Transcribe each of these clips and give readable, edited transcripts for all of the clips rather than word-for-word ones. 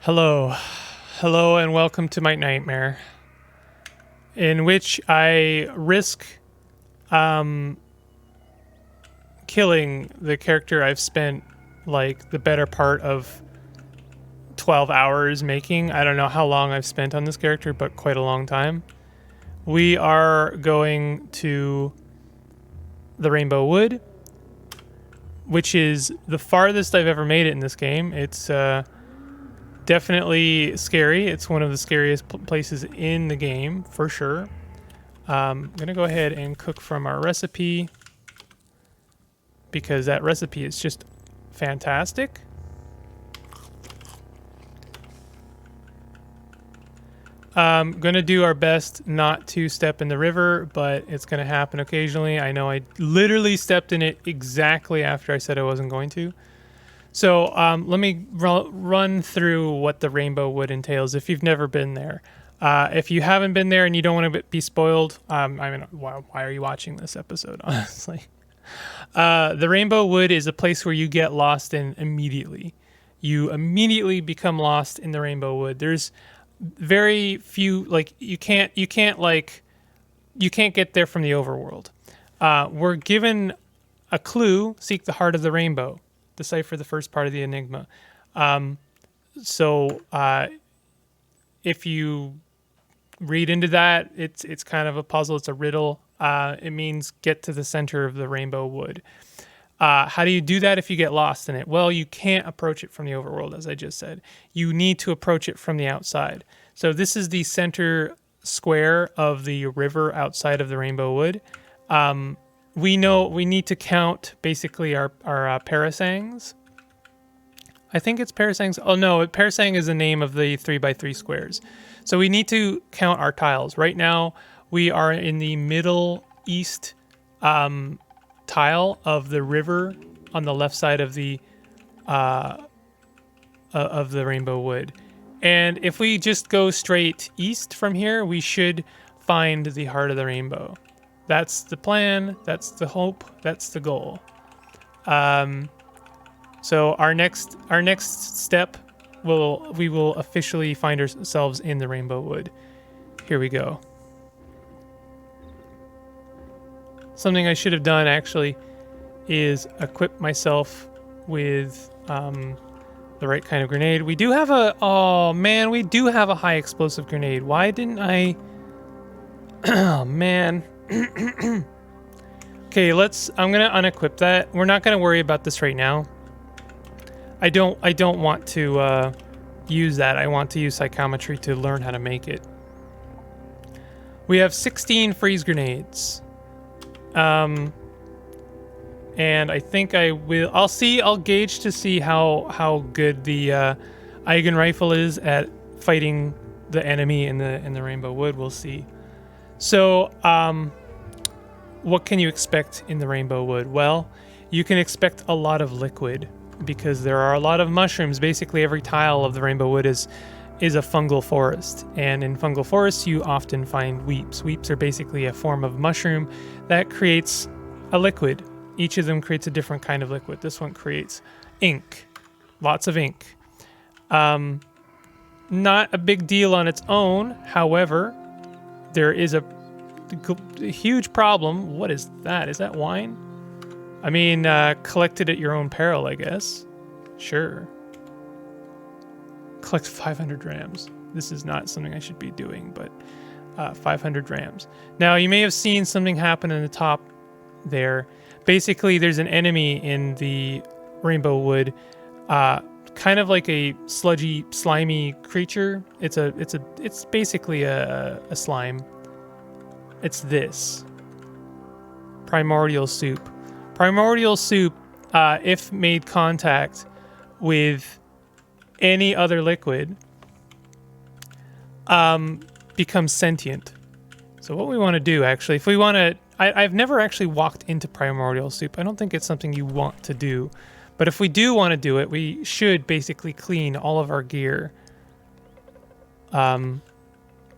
Hello. Hello and welcome to my nightmare, in which I risk killing the character I've spent like the better part of 12 hours making. I don't know how long I've spent on this character, but quite a long time. We are going to the Rainbow Wood, which is the farthest I've ever made it in this game. It's definitely scary. It's one of the scariest places in the game, for sure. I'm going to go ahead and cook from our recipe, because that recipe is just fantastic. Going to do our best not to step in the river, but it's going to happen occasionally. I know I literally stepped in it exactly after I said I wasn't going to. So let me run through what the Rainbow Wood entails if you've never been there. If you haven't been there and you don't want to be spoiled, I mean, why are you watching this episode, honestly? The Rainbow Wood is a place where you get lost in immediately. You immediately become lost in the Rainbow Wood. There's very few, like, you can't get there from the overworld. We're given a clue: seek the heart of the rainbow. Decipher the first part of the enigma. So if you read into that, it's kind of a puzzle. It's a riddle. It means get to the center of the Rainbow Wood. How do you do that if you get lost in it? Well, you can't approach it from the overworld, as I just said. You need to approach it from the outside. So this is the center square of the river outside of the Rainbow Wood. We know we need to count basically our parasangs. I think it's parasangs. Oh no, parasang is the name of the 3x3 squares. So we need to count our tiles. Right now we are in the middle east tile of the river on the left side of the Rainbow Wood. And if we just go straight east from here, we should find the heart of the rainbow. That's the plan, that's the hope, that's the goal. So our next step, we will officially find ourselves in the Rainbow Wood. Here we go. Something I should have done actually is equip myself with the right kind of grenade. We do have we do have a high explosive grenade. Why didn't I? Oh man. Okay, I'm gonna unequip that. We're not gonna worry about this right now. I don't want to use that. I want to use psychometry to learn how to make it. We have 16 freeze grenades. And I think I'll gauge to see how good the Eigen rifle is at fighting the enemy in the Rainbow Wood. We'll see. So, what can you expect in the Rainbow Wood? Well, you can expect a lot of liquid because there are a lot of mushrooms. Basically, every tile of the Rainbow Wood is a fungal forest, and in fungal forests, you often find weeps. Weeps are basically a form of mushroom that creates a liquid. Each of them creates a different kind of liquid. This one creates ink, lots of ink. Not a big deal on its own. However, there is a huge problem. What is that? Is that wine? I mean, collected at your own peril, I guess. Sure. Collect 500 drams. This is not something I should be doing, but 500 drams. Now, you may have seen something happen in the top there. Basically, there's an enemy in the Rainbow Wood, kind of like a sludgy, slimy creature. It's basically a slime. It's this primordial soup. Primordial soup, if made contact with any other liquid, becomes sentient. So what we want to do, actually, if we want to, I've never actually walked into primordial soup. I don't think it's something you want to do. But if we do want to do it, we should basically clean all of our gear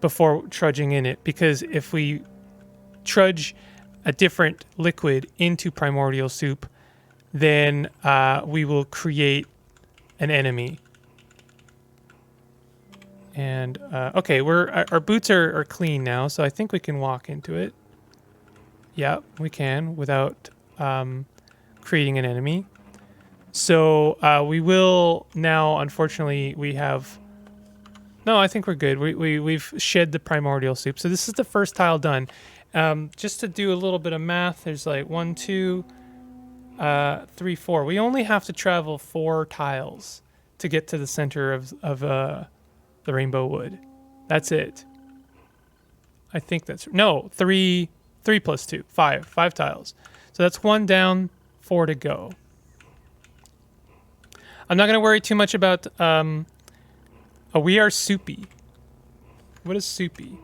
before trudging in it. Because if we trudge a different liquid into primordial soup, then we will create an enemy. And okay, our boots are clean now, so I think we can walk into it. Yeah, we can without creating an enemy. So we will now. Unfortunately, we have. No, I think we're good. We've shed the primordial soup. So this is the first tile done. Just to do a little bit of math, there's like 1, 2, 3, 4. We only have to travel 4 tiles to get to the center of the rainbow wood. That's it. I think that's no 3 plus 2, 5 tiles. So that's 1 down, 4 to go. I'm not gonna worry too much about. We are soupy. What is soupy?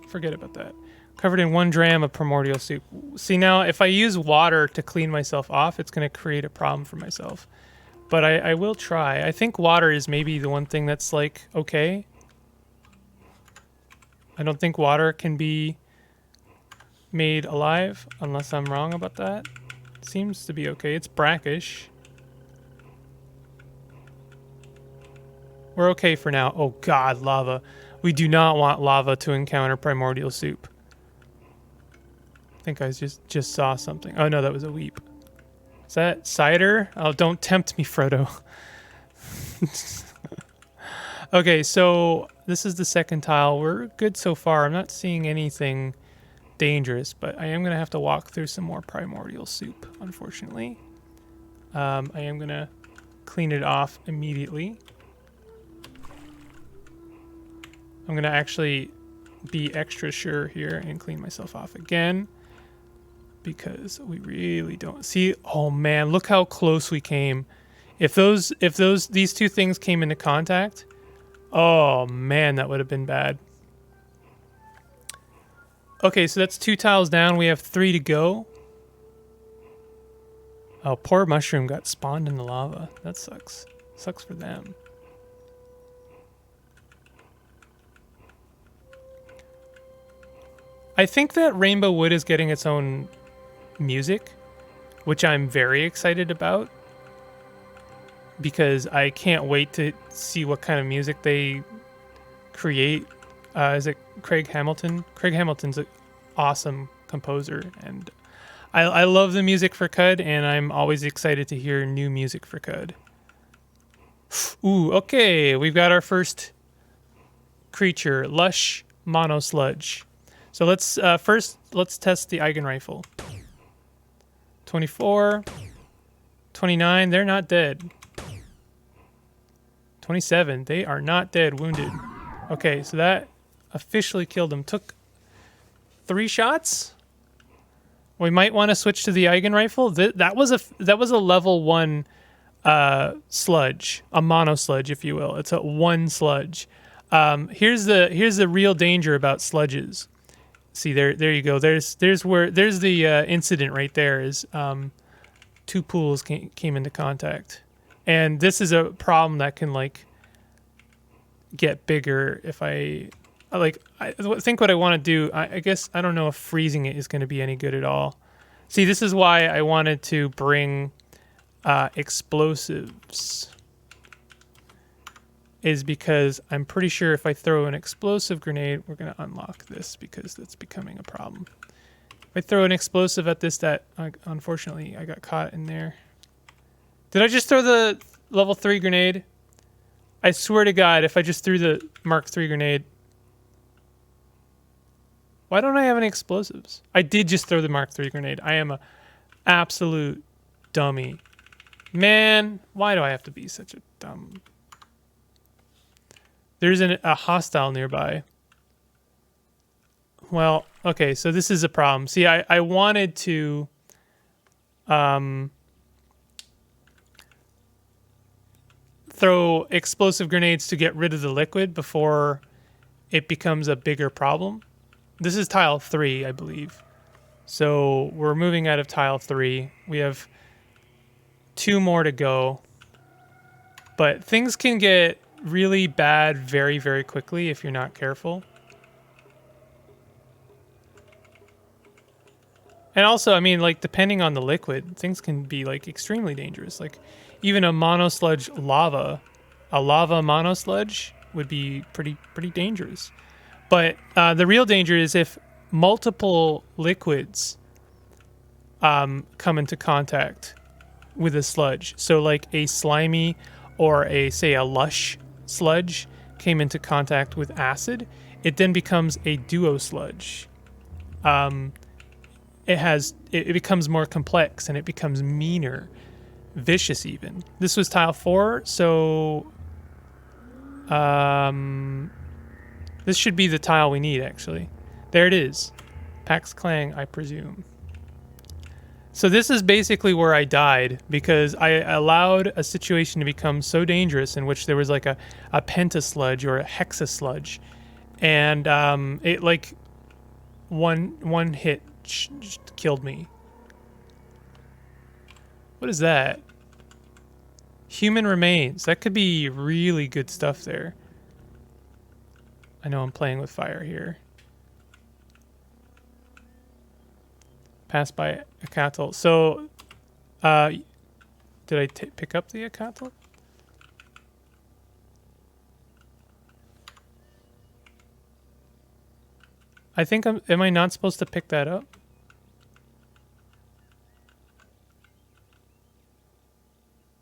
Forget about that. Covered in 1 dram of primordial soup. See, now if I use water to clean myself off, it's going to create a problem for myself. But I will try. I think water is maybe the one thing that's like okay. I don't think water can be made alive unless I'm wrong about that. Seems to be okay. It's brackish. We're okay for now. Oh god, lava. We do not want lava to encounter primordial soup. I think I just saw something. Oh no, that was a weep. Is that cider? Oh, don't tempt me, Frodo. Okay, so this is the second tile. We're good so far. I'm not seeing anything dangerous, but I am going to have to walk through some more primordial soup, unfortunately. I am going to clean it off immediately. I'm going to actually be extra sure here and clean myself off again because we really don't see. Oh man, look how close we came. If these 2 things came into contact, oh man, that would have been bad. Okay, so that's 2 tiles down. We have 3 to go. Oh, poor mushroom got spawned in the lava. That sucks. Sucks for them. I think that Rainbow Wood is getting its own music, which I'm very excited about because I can't wait to see what kind of music they create. Is it Craig Hamilton? Craig Hamilton's an awesome composer, and I love the music for Qud, and I'm always excited to hear new music for Qud. Ooh, okay, we've got our first creature, Lush Mono Sludge. So let's let's test the Eigen Rifle. 24, 29, they're not dead. 27, they are not dead, wounded. Okay, so that officially killed him. Took 3 shots. We might want to switch to the Eigen Rifle. That was a level 1 sludge, a mono sludge, if you will. It's a 1 sludge. Here's the real danger about sludges. See, there you go. There's the incident right there. Is 2 pools came into contact, and this is a problem that can like get bigger if I think what I want to do. I guess I don't know if freezing it is going to be any good at all. See, this is why I wanted to bring explosives. Is because I'm pretty sure if I throw an explosive grenade, we're going to unlock this because that's becoming a problem. If I throw an explosive at this, that unfortunately I got caught in there. Did I just throw the level 3 grenade? I swear to God, if I just threw the Mark 3 grenade. Why don't I have any explosives? I did just throw the Mark 3 grenade. I am a absolute dummy. Man, why do I have to be such a dumb... There's a hostile nearby. Well, okay, so this is a problem. See, I wanted to throw explosive grenades to get rid of the liquid before it becomes a bigger problem. This is tile 3, I believe. So we're moving out of tile 3. We have 2 more to go. But things can get really bad very, very quickly if you're not careful. And also, I mean, like, depending on the liquid, things can be, like, extremely dangerous. Like, even a mono sludge lava, a lava mono sludge would be pretty dangerous. But the real danger is if multiple liquids come into contact with a sludge. So like a slimy or say a lush sludge came into contact with acid, it then becomes a duo sludge. It becomes more complex and it becomes meaner, vicious even. This was tile 4, so this should be the tile we need actually. There it is. Pax Klang, I presume. So this is basically where I died because I allowed a situation to become so dangerous in which there was like a pentasludge or a hexasludge, and it like one hit just killed me. What is that? Human remains. That could be really good stuff there. I know I'm playing with fire here. Passed by a cattle. So, did I pick up the cattle? I think am I not supposed to pick that up?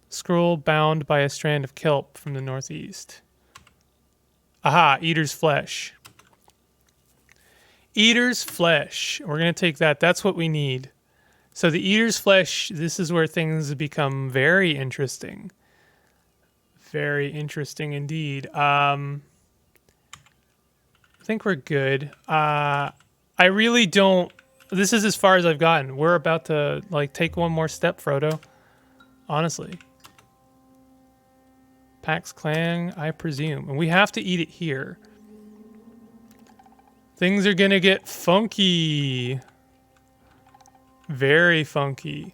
Scroll bound by a strand of kelp from the northeast. Aha, eater's flesh. Eater's flesh. We're going to take that. That's what we need. So the eater's flesh, this is where things become very interesting. Very interesting indeed. I think we're good. I really don't... This is as far as I've gotten. We're about to like take one more step, Frodo. Honestly. Pax Klang, I presume. And we have to eat it here. Things are gonna get funky. Very funky.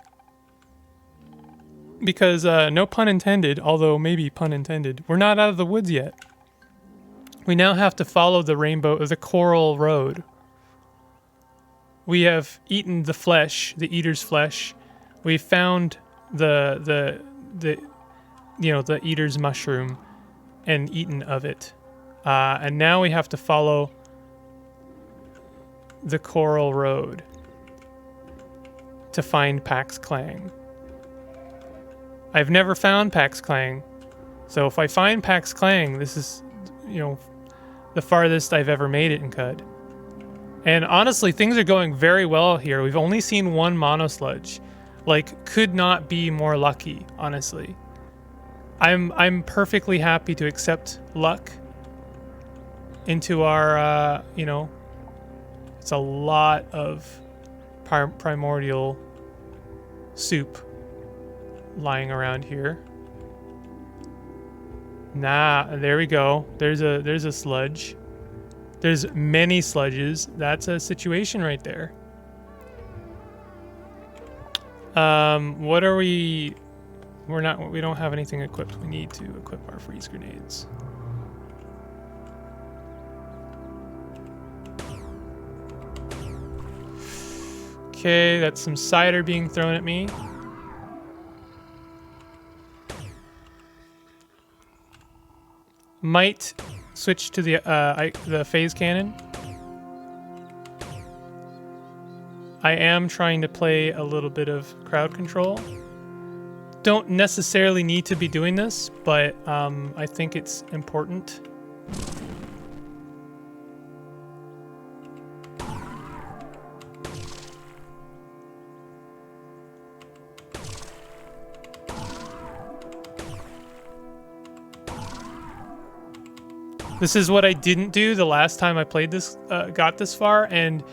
Because, no pun intended, although maybe pun intended, we're not out of the woods yet. We now have to follow the coral road. We have eaten the flesh, the eater's flesh. We found the eater's mushroom and eaten of it. And now we have to follow the coral road to find Pax Klang. I've never found Pax Klang. So if I find Pax Klang, this is, the farthest I've ever made it in Qud. And honestly, things are going very well here. We've only seen one monosludge. Like, could not be more lucky, honestly. I'm perfectly happy to accept luck into our, it's a lot of primordial soup lying around here. Nah, there we go. There's a sludge. There's many sludges. That's a situation right there. What are we... we don't have anything equipped. We need to equip our freeze grenades. Okay, that's some cider being thrown at me. Might switch to the phase cannon. I am trying to play a little bit of crowd control. Don't necessarily need to be doing this, but I think it's important. This is what I didn't do the last time I played this, got this far, and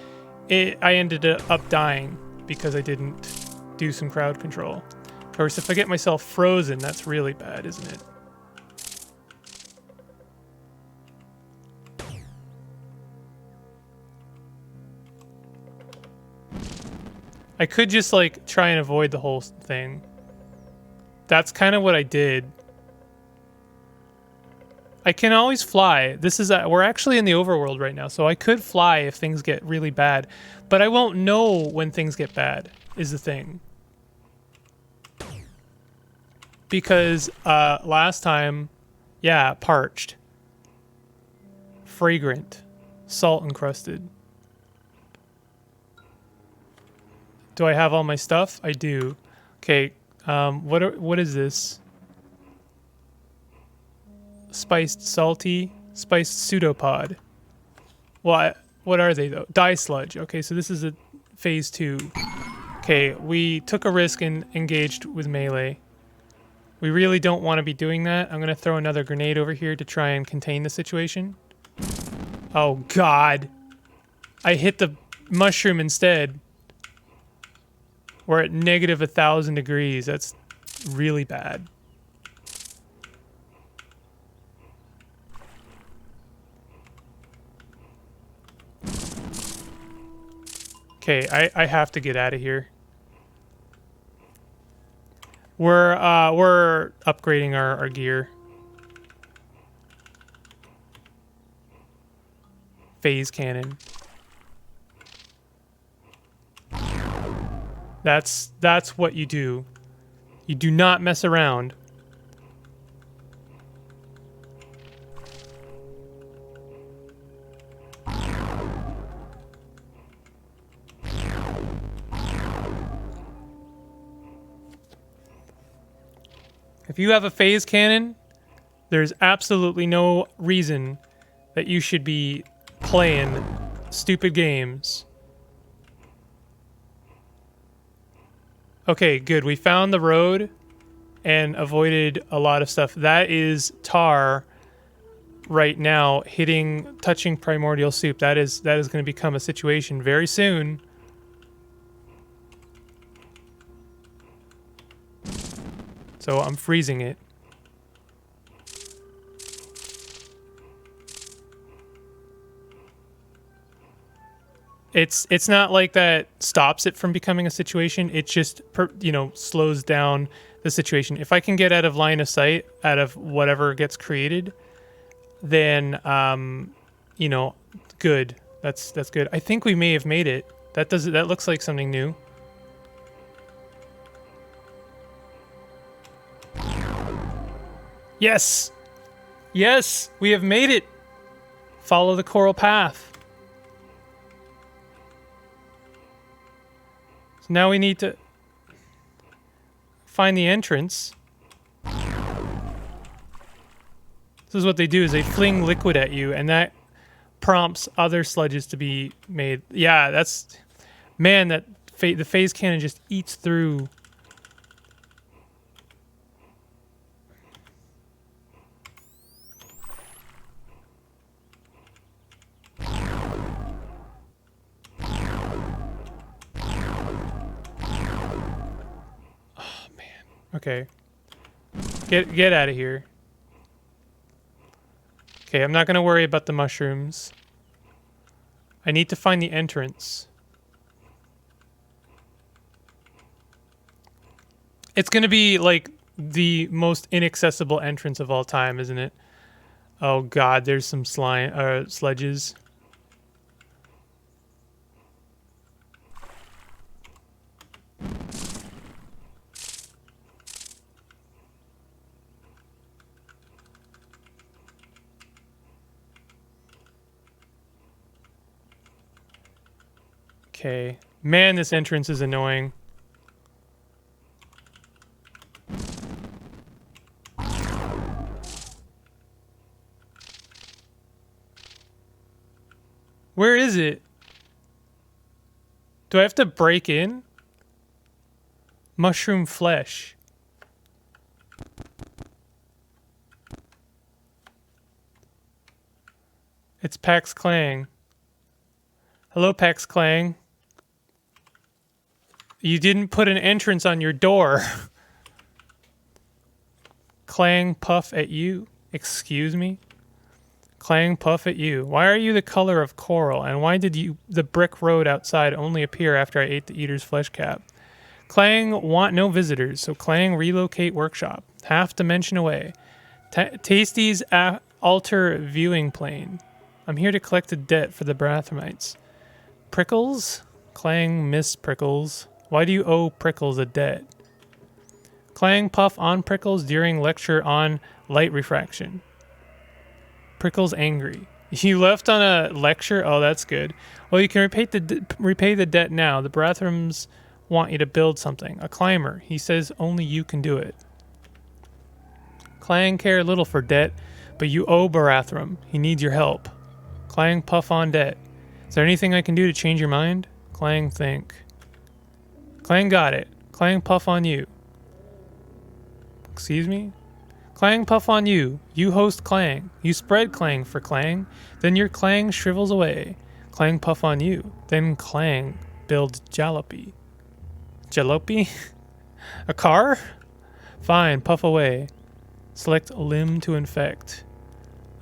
I ended up dying because I didn't do some crowd control. Of course, if I get myself frozen, that's really bad, isn't it? I could just like try and avoid the whole thing. That's kind of what I did. I can always fly. This is we're actually in the overworld right now, so I could fly if things get really bad, but I won't know when things get bad is the thing. Because last time, yeah, parched. fragrant, salt encrusted. Do I have all my stuff? I do. Okay, what is this? Spiced salty, spiced pseudopod. Well, what are they though? Dye sludge. Okay, so this is a phase 2. Okay, we took a risk and engaged with melee. We really don't want to be doing that. I'm gonna throw another grenade over here to try and contain the situation. Oh God. I hit the mushroom instead. We're at negative 1,000 degrees. That's really bad. Okay, I have to get out of here. We're upgrading our gear. Phase cannon. That's what you do. You do not mess around. If you have a phase cannon, there's absolutely no reason that you should be playing stupid games. Okay, good. We found the road and avoided a lot of stuff. That is tar right now touching primordial soup. That is going to become a situation very soon. So I'm freezing it. It's not like that stops it from becoming a situation. It just slows down the situation. If I can get out of line of sight, out of whatever gets created, then good. That's good. I think we may have made it. That looks like something new. Yes! Yes! We have made it! Follow the coral path. So now we need to find the entrance. This is what they do, is they fling liquid at you, and that prompts other sludges to be made. Yeah, that's... Man, the phase cannon just eats through... Okay. Get out of here. Okay, I'm not going to worry about the mushrooms. I need to find the entrance. It's going to be like the most inaccessible entrance of all time, isn't it? Oh God, there's some sledges. Okay. Man, this entrance is annoying. Where is it? Do I have to break in? Mushroom flesh. It's Pax Klang. Hello, Pax Klang. You didn't put an entrance on your door. Klang puff at you. Excuse me? Klang puff at you. Why are you the color of coral? And why did the brick road outside only appear after I ate the eater's flesh cap? Klang want no visitors, so Klang relocate workshop. Half dimension away. Tasty's altar viewing plane. I'm here to collect a debt for the Brathramites. Prickles? Klang miss Prickles. Why do you owe Prickles a debt? Klang puff on Prickles during lecture on light refraction. Prickles angry. You left on a lecture? Oh, that's good. Well, you can repay the debt now. The Brathrams want you to build something. A climber. He says only you can do it. Klang care little for debt, but you owe Barathram. He needs your help. Klang puff on debt. Is there anything I can do to change your mind? Klang think. Klang got it. Klang puff on you. Excuse me? Klang puff on you. You host Klang. You spread Klang for Klang. Then your Klang shrivels away. Klang puff on you. Then Klang builds Jalopy. Jalopy? A car? Fine, puff away. Select limb to infect.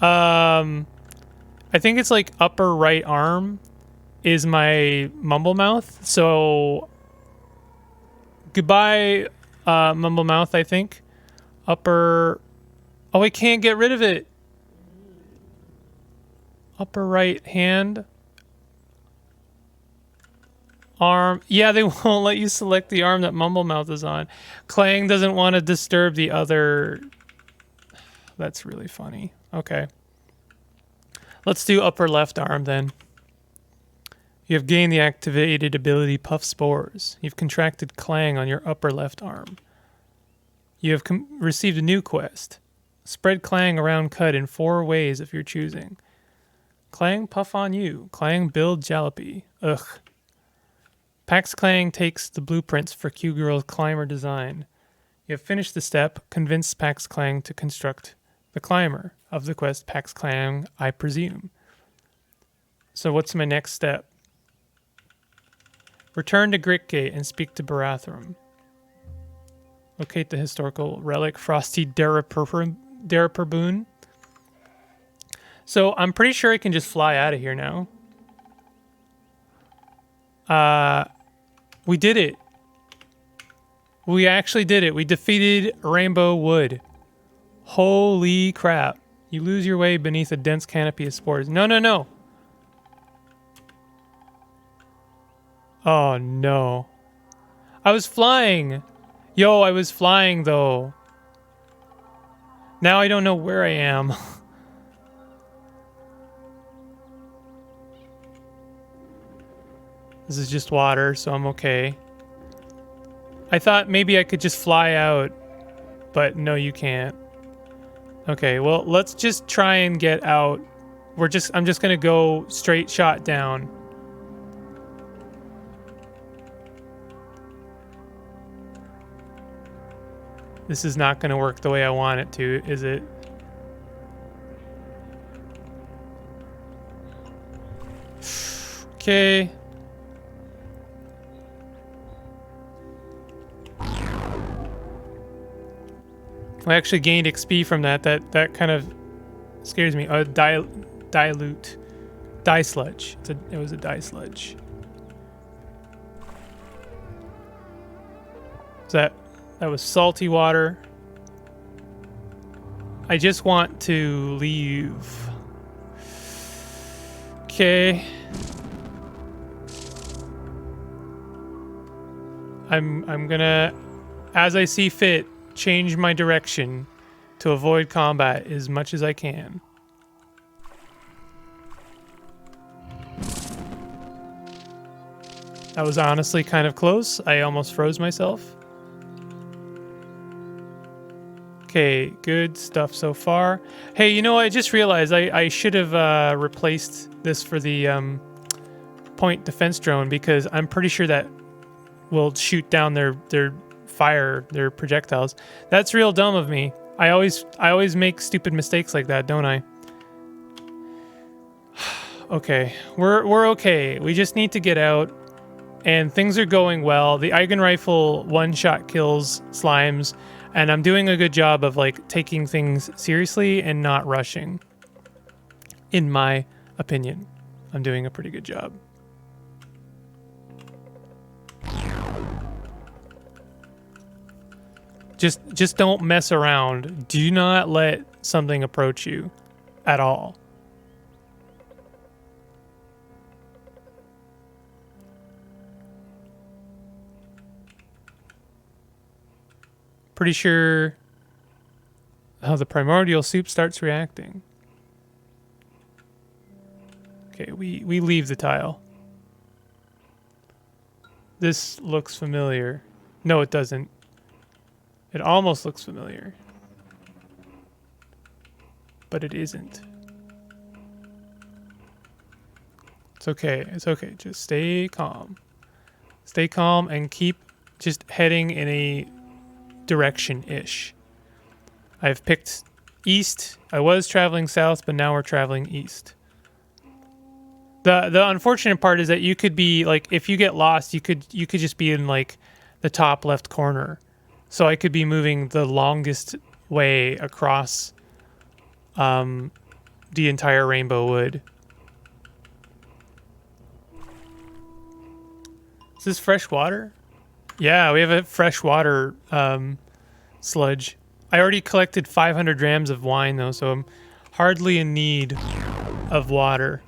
I think it's like upper right arm is my mumble mouth. So goodbye, mumble mouth, I think. Upper... Oh, I can't get rid of it. Upper right hand. Arm. Yeah, they won't let you select the arm that mumble mouth is on. Klang doesn't want to disturb the other... That's really funny. Okay. Let's do upper left arm then. You have gained the activated ability Puff Spores. You've contracted Klang on your upper left arm. You have received a new quest. Spread Klang around Cud in 4 ways if you're choosing. Klang puff on you. Klang build Jalopy. Ugh. Pax Klang takes the blueprints for Q-Girl's climber design. You have finished the step. Convince Pax Klang to construct the climber of the quest Pax Klang, I presume. So what's my next step? Return to Gritgate and speak to Barathram. Locate the historical relic Frosty Daraperboon. So I'm pretty sure I can just fly out of here now. We did it. We actually did it. We defeated Rainbow Wood. Holy crap. You lose your way beneath a dense canopy of spores. No, no, no. Oh, no. I was flying. Yo, I was flying, though. Now I don't know where I am. This is just water, so I'm okay. I thought maybe I could just fly out, but no, you can't. Okay, well, let's just try and get out. I'm just gonna go straight shot down. This is not gonna work the way I want it to, is it? Okay. I actually gained XP from that. That kind of scares me. Dilute. Die sludge. It was a die sludge. That was salty water. I just want to leave. Okay. I'm gonna, as I see fit, change my direction to avoid combat as much as I can. That was honestly kind of close. I almost froze myself. Okay, good stuff so far. Hey, you know what? I just realized I should have replaced this for the point defense drone, because I'm pretty sure that will shoot down their projectiles. That's real dumb of me. I always make stupid mistakes like that, don't I? Okay, we're okay. We just need to get out, and things are going well. The Eigen rifle one-shot kills slimes, and I'm doing a good job of like taking things seriously and not rushing. In my opinion, I'm doing a pretty good job. Just don't mess around. Do not let something approach you at all. Pretty sure how the primordial soup starts reacting. Okay, we leave the tile. This looks familiar. No, it doesn't. It almost looks familiar. But it isn't. It's okay. It's okay. Just stay calm. Stay calm and keep just heading in a direction-ish. I've picked east. I was traveling south, but now we're traveling east. The unfortunate part is that you could be like, if you get lost, you could just be in like the top left corner. So I could be moving the longest way across the entire Rainbow Wood. Is this fresh water? Yeah, we have a fresh water sludge. I already collected 500 grams of wine though, so I'm hardly in need of water.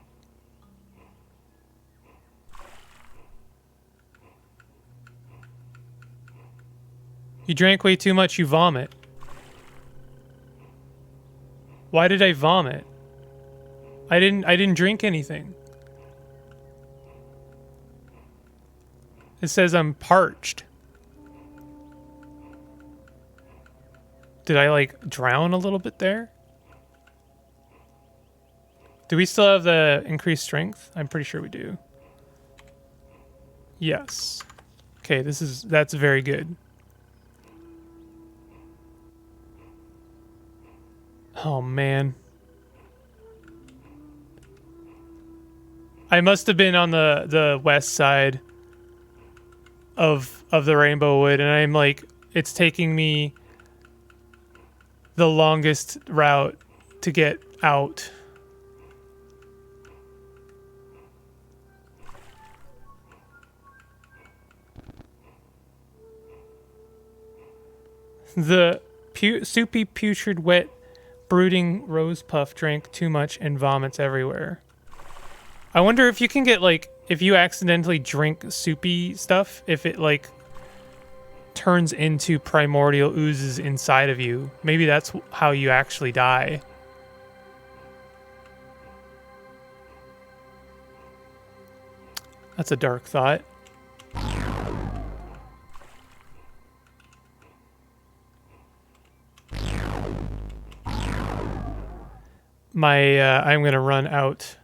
You drank way too much, you vomit. Why did I vomit? I didn't drink anything. It says I'm parched. Did I like drown a little bit there? Do we still have the increased strength? I'm pretty sure we do. Yes. Okay, that's very good. Oh man. I must have been on the west side of the Rainbow Wood, and I'm like, it's taking me the longest route to get out. The soupy, putrid, wet, brooding rose puff drank too much and vomits everywhere. I wonder if you can get, like, if you accidentally drink soupy stuff, if it, like, turns into primordial oozes inside of you. Maybe that's how you actually die. That's a dark thought. I'm gonna run out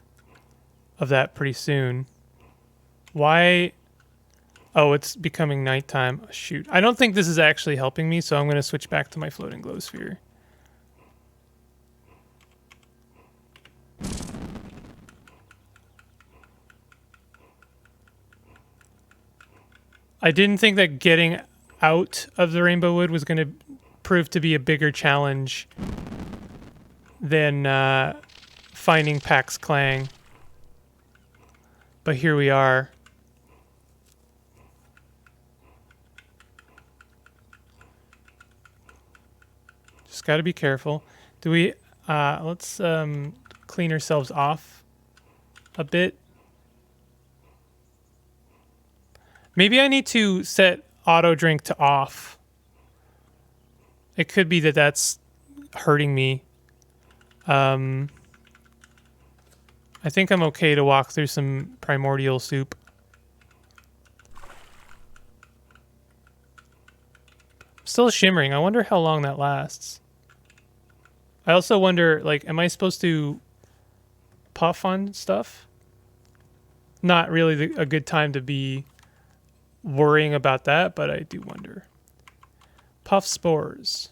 of that pretty soon. Why? Oh, it's becoming nighttime. Shoot. I don't think this is actually helping me, so I'm gonna switch back to my floating glow sphere. I didn't think that getting out of the Rainbow Wood was gonna prove to be a bigger challenge than finding Pax Klang. But here we are. Just gotta be careful. Do we, let's clean ourselves off a bit. Maybe I need to set auto drink to off. It could be that that's hurting me. I think I'm okay to walk through some primordial soup. Still shimmering. I wonder how long that lasts. I also wonder, like, am I supposed to puff on stuff? Not really a good time to be worrying about that, but I do wonder. Puff spores.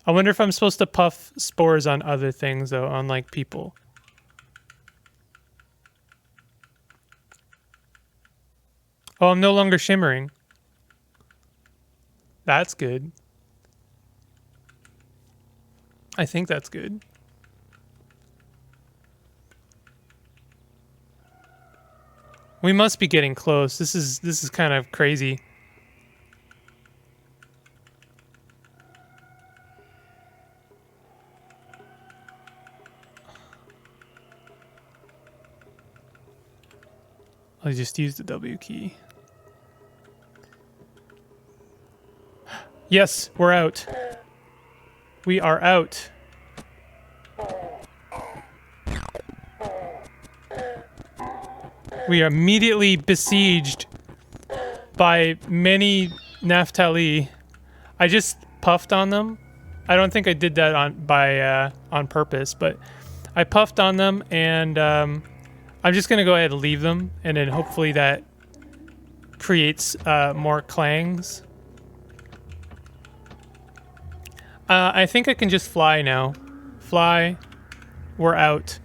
I wonder if I'm supposed to puff spores on other things, though, on, like, people. Oh, I'm no longer shimmering. That's good. I think that's good. We must be getting close. This is kind of crazy. I'll just use the W key. Yes, we're out. We are out. We are immediately besieged by many Naphtali. I just puffed on them. I don't think I did that on purpose, but I puffed on them, and I'm just gonna go ahead and leave them, and then hopefully that creates more clangs. I think I can just fly now. Fly. We're out.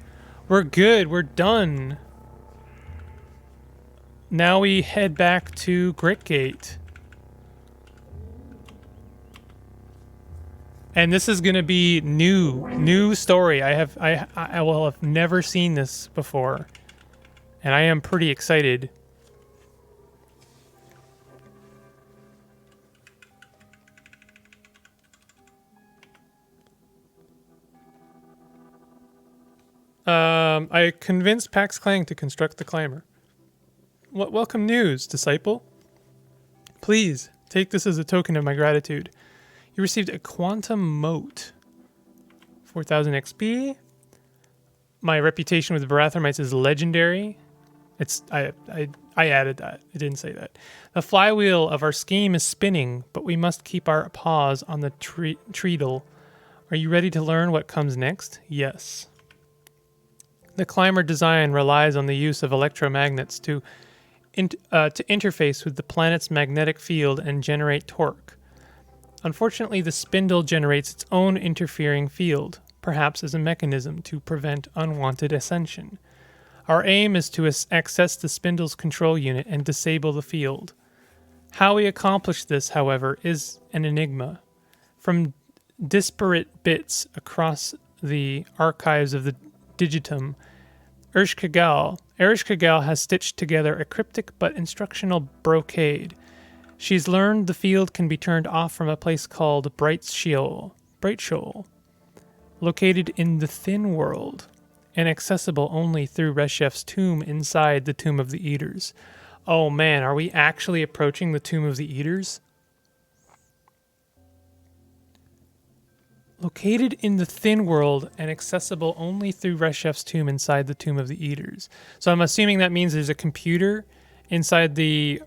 We're good. We're done. Now we head back to Gritgate. And this is going to be new story. I will have never seen this before. And I am pretty excited. I convinced Pax Klang to construct the climber. Welcome news, disciple. Please, take this as a token of my gratitude. You received a quantum mote. 4,000 XP. My reputation with Barathamites is legendary. I added that. It didn't say that. The flywheel of our scheme is spinning, but we must keep our paws on the treadle. Are you ready to learn what comes next? Yes. The climber design relies on the use of electromagnets to interface with the planet's magnetic field and generate torque. Unfortunately, the spindle generates its own interfering field, perhaps as a mechanism to prevent unwanted ascension. Our aim is to access the spindle's control unit and disable the field. How we accomplish this, however, is an enigma. From disparate bits across the archives of the Digitum, Ereshkigal has stitched together a cryptic but instructional brocade. She's learned the field can be turned off from a place called Bright Shoal, located in the Thin World, and accessible only through Reshef's tomb inside the Tomb of the Eaters. Oh man, are we actually approaching the Tomb of the Eaters? Located in the Thin World and accessible only through Reshef's tomb inside the Tomb of the Eaters. So I'm assuming that means there's a computer inside of the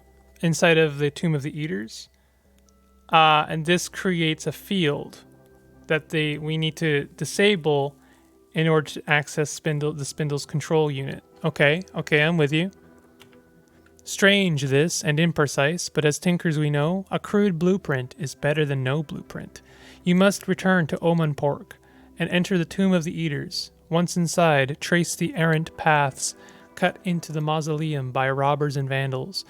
Tomb of the Eaters. And this creates a field that we need to disable in order to access the spindle's control unit. Okay, I'm with you. Strange this, and imprecise, but as tinkers we know, a crude blueprint is better than no blueprint. You must return to Omanpork and enter the Tomb of the Eaters. Once inside, trace the errant paths cut into the mausoleum by robbers and vandals,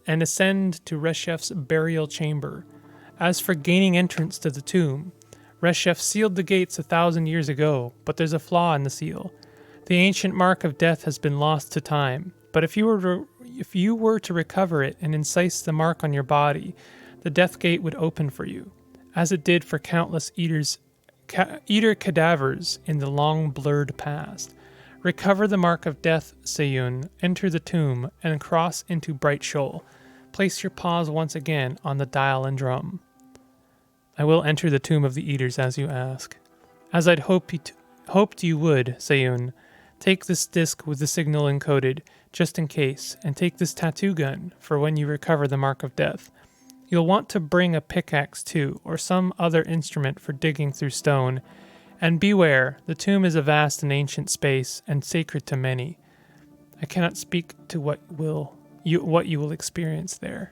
and ascend to Reshef's burial chamber. As for gaining entrance to the tomb, Reshef sealed the gates 1,000 years ago, but there's a flaw in the seal. The ancient mark of death has been lost to time, but if you were to recover it and incise the mark on your body, the death gate would open for you, as it did for countless eater cadavers in the long blurred past. Recover the mark of death, Syuun, enter the tomb, and cross into Bright Shoal. Place your paws once again on the dial and drum. I will enter the Tomb of the Eaters as you ask. As I'd hoped you would, Syuun. Take this disc with the signal encoded, just in case, and take this tattoo gun for when you recover the mark of death. You'll want to bring a pickaxe too, or some other instrument for digging through stone. And beware, the tomb is a vast and ancient space, and sacred to many. I cannot speak to what you will experience there.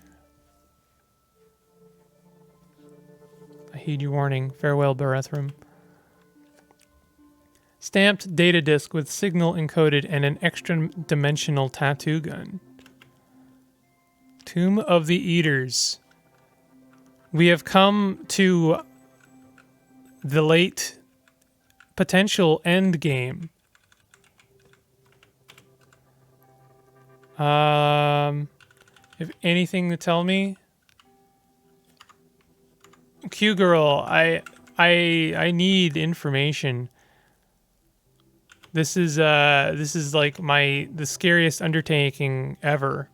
I heed your warning. Farewell, Barathram. Stamped data disk with signal encoded and an extra-dimensional tattoo gun. Tomb of the Eaters. We have come to the late potential end game. If anything to tell me, Q girl, I need information. This is like the scariest undertaking ever.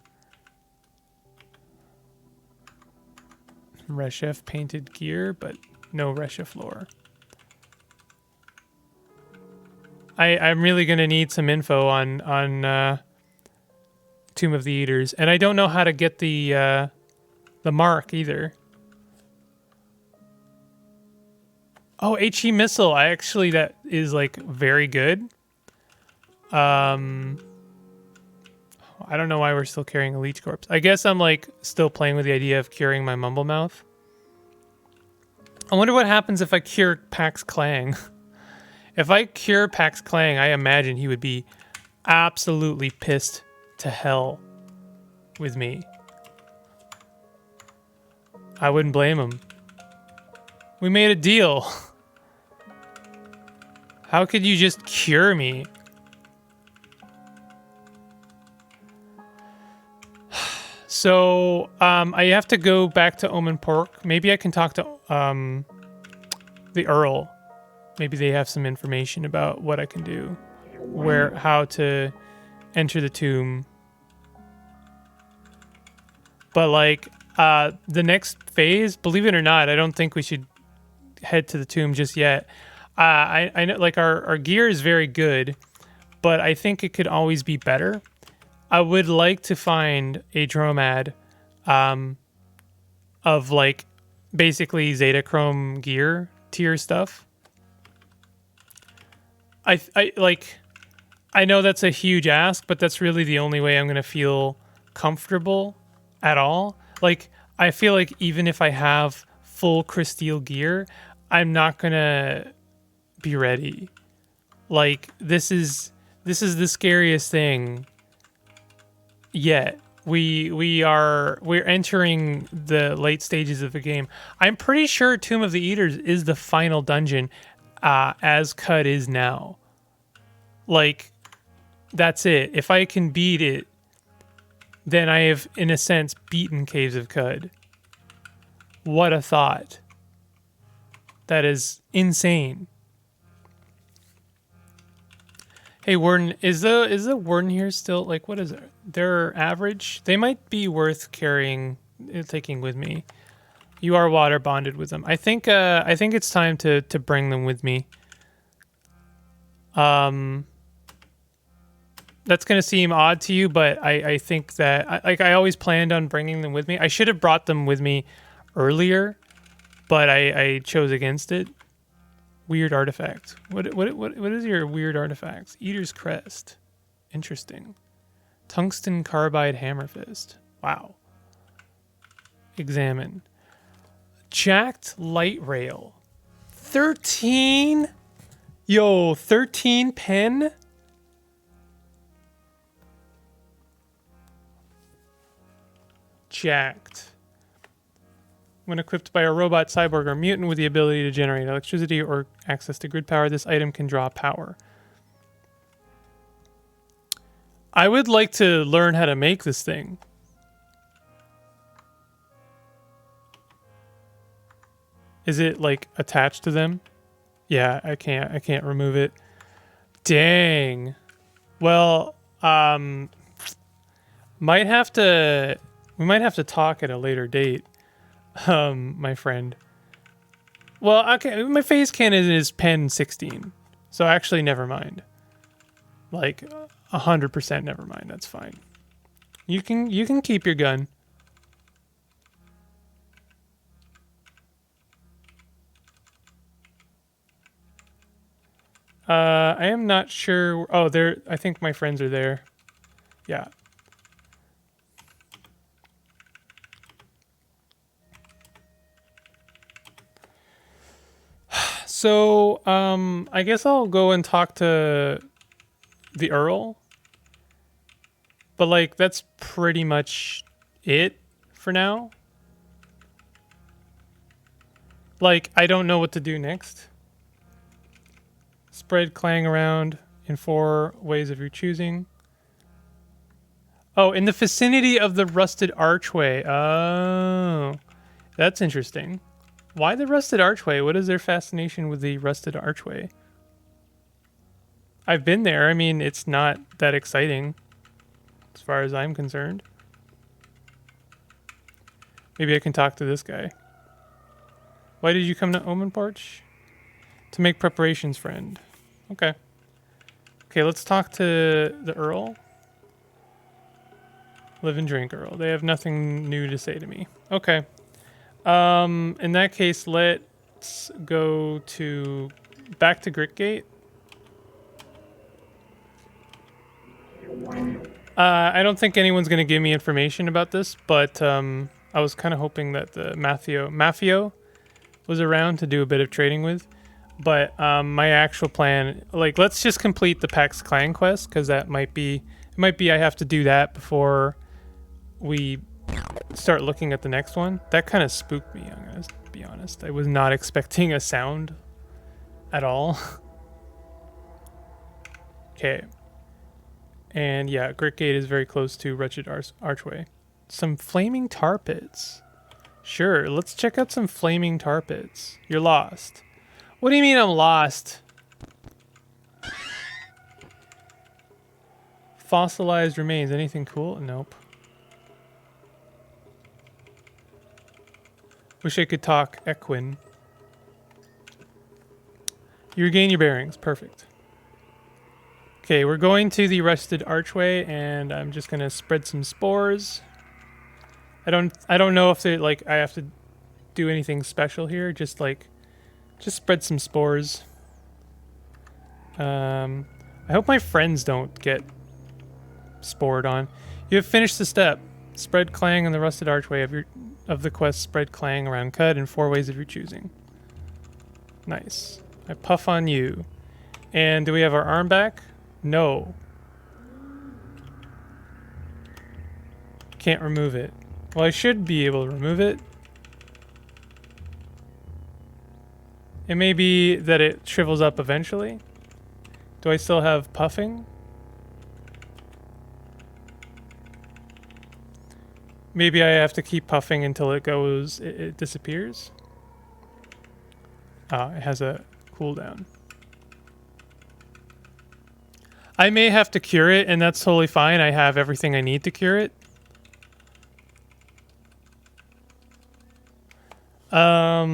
Reshef painted gear, but no Reshef lore. I'm really gonna need some info on Tomb of the Eaters, and I don't know how to get the mark either. Oh, HE missile. That is like very good. I don't know why we're still carrying a leech corpse. I guess I'm like still playing with the idea of curing my mumble mouth. I wonder what happens if I cure Pax Klang. If I cure Pax Klang, I imagine he would be absolutely pissed to hell with me. I wouldn't blame him. We made a deal. How could you just cure me? So, I have to go back to Omen Pork. Maybe I can talk to the Earl. Maybe they have some information about what I can do. How to enter the tomb. But like, the next phase, believe it or not, I don't think we should head to the tomb just yet. I know like our gear is very good, but I think it could always be better. I would like to find a Dromad of like basically Zetachrome gear tier stuff. I know that's a huge ask, but that's really the only way I'm going to feel comfortable at all. Like, I feel like even if I have full Crysteel gear, I'm not going to be ready. Like, this is the scariest thing yet. We're entering the late stages of the game. I'm pretty sure Tomb of the Eaters is the final dungeon, as Qud is now. Like, that's it. If I can beat it, then I have, in a sense, beaten Caves of Qud. What a thought. That is insane. Hey, Warden, is the Warden here still, like, what is it? They're average? They might be worth taking with me. You are water bonded with them. I think it's time to bring them with me. That's going to seem odd to you, but I think that, I always planned on bringing them with me. I should have brought them with me earlier, but I chose against it. Weird artifact. What is your weird artifacts? Eater's Crest. Interesting. Tungsten Carbide Hammer Fist. Wow. Examine. Jacked Light Rail. 13? Yo, 13 pen? Jacked. When equipped by a robot, cyborg, or mutant with the ability to generate electricity or access to grid power, this item can draw power. I would like to learn how to make this thing. Is it like attached to them? Yeah, I can't remove it. Dang. Well, we might have to talk at a later date. My friend. Well, okay, my face cannon is pen 16. So actually, never mind. Like, 100% never mind. That's fine. You can keep your gun. I am not sure. Oh, I think my friends are there. Yeah. So, I guess I'll go and talk to the Earl. But, like, that's pretty much it for now. Like, I don't know what to do next. Spread Klang around in 4 ways of your choosing. Oh, in the vicinity of the rusted archway. Oh, that's interesting. Why the rusted archway? What is their fascination with the rusted archway? I've been there. I mean, it's not that exciting as far as I'm concerned. Maybe I can talk to this guy. Why did you come to Omen Porch? To make preparations, friend. Okay. Okay, let's talk to the Earl. Live and drink, Earl. They have nothing new to say to me. Okay. In that case, let's go back to Gritgate. I don't think anyone's going to give me information about this, but I was kind of hoping that the Mafio was around to do a bit of trading with. But my actual plan, like, let's just complete the PAX Klang quest, because that might be I have to do that before we start looking at the next one. That kind of spooked me, I'm going to be honest. I was not expecting a sound at all. Okay. And yeah, Gritgate is very close to Wretched Archway. Some flaming tar pits. Sure, let's check out some flaming tar pits. You're lost. What do you mean I'm lost? Fossilized remains. Anything cool? Nope. Wish I could talk equine. You regain your bearings. Perfect. Okay, we're going to the Rusted Archway, and I'm just gonna spread some spores. I don't know if they I have to do anything special here. Just spread some spores. I hope my friends don't get spored on. You have finished the step. Spread Klang on the Rusted Archway of the quest. Spread Klang around Qud in 4 ways of your choosing. Nice. I puff on you. And do we have our arm back? No. Can't remove it. Well, I should be able to remove it. It may be that it shrivels up eventually. Do I still have puffing? Maybe I have to keep puffing until it disappears. It has a cooldown. I may have to cure it, and that's totally fine. I have everything I need to cure it. I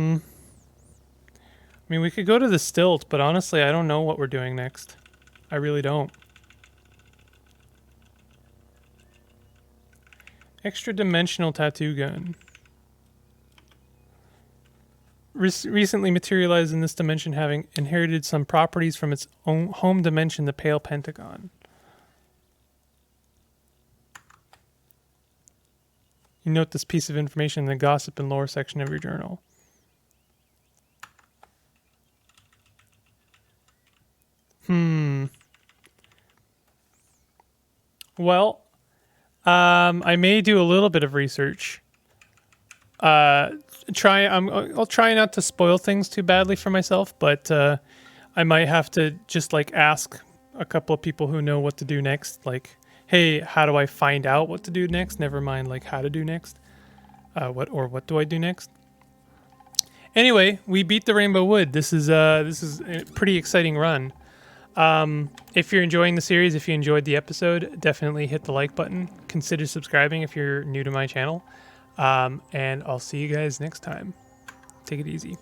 mean, we could go to the stilt, but honestly, I don't know what we're doing next. I really don't. Extra dimensional tattoo gun. Recently materialized in this dimension, having inherited some properties from its own home dimension, the Pale Pentagon. You note this piece of information in the gossip and lore section of your journal. Well, I may do a little bit of research. I'll try not to spoil things too badly for myself, but I might have to just ask a couple of people who know what to do next. Like, hey, how do I find out what to do next? Never mind how to do next. What do I do next? Anyway, we beat the Rainbow Wood. This is a pretty exciting run. If you're enjoying the series, if you enjoyed the episode, definitely hit the like button. Consider subscribing if you're new to my channel. And I'll see you guys next time. Take it easy.